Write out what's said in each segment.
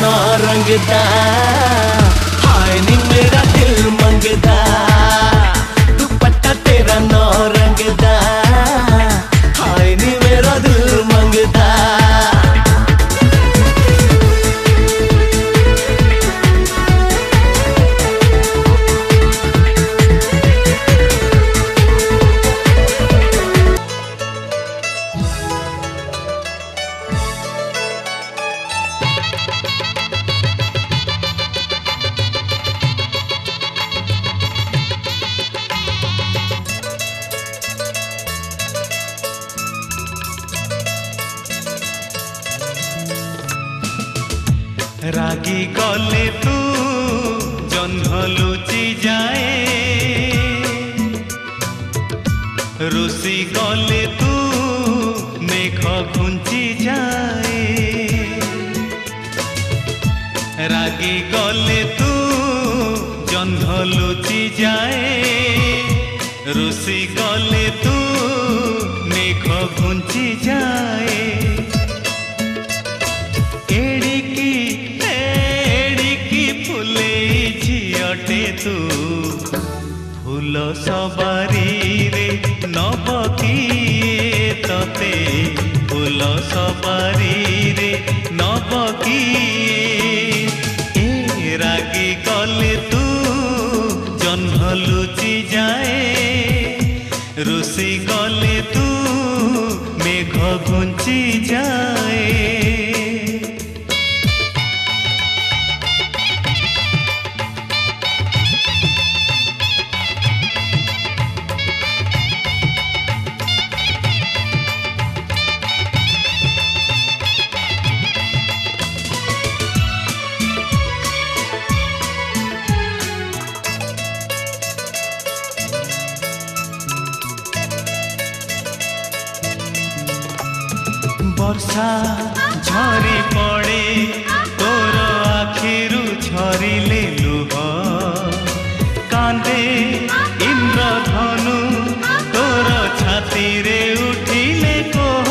ना रंगदा, हाय नी मेरा दिल मंगदा, दुपट्टा तेरा ना रंगदा, हाय नी मेरा दिल मंगदा। रागी गले तू जह्न लुचि जाए, रुसी गले तू मेघ घुंची जाए। रागी गले तू जह्न लुचि जाए, रुसी गले तू मेघ घुंची जाए। तू फूल सवारी रे नब किए तते, फूल सवारी रे नब किए। ए रागी गले तू जह्न लुचि जाए, रुसी गले तू मेघ घुंची जाए। वर्षा झरी पड़े तोर आखिरु झरिले लुह, कांदे इंद्रधनु तोर छाती रे उठिले कोह।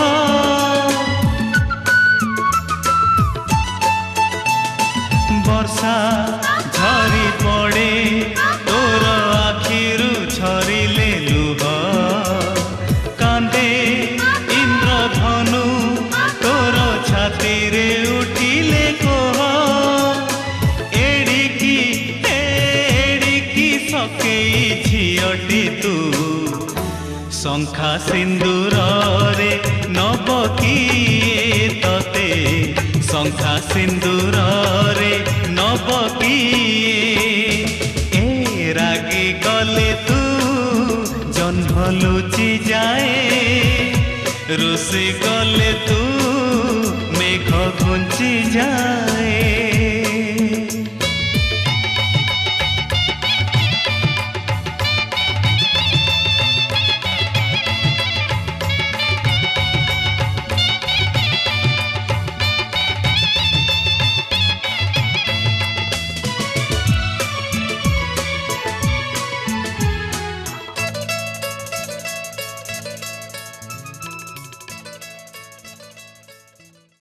वर्षा झरी पड़े तोर आखिरु झरिले लुह, कांदे इंद्रधनु छातीरे उठिले कोह। एड़िकी सकेई झियटी तू, शंखा सिंदूर रे नब किए तते, शंखा सिंदूर रे नब किए। ए रागी गले तू जह्न लुचि जाए, रुसी गले तू मेघ घुंची जाए।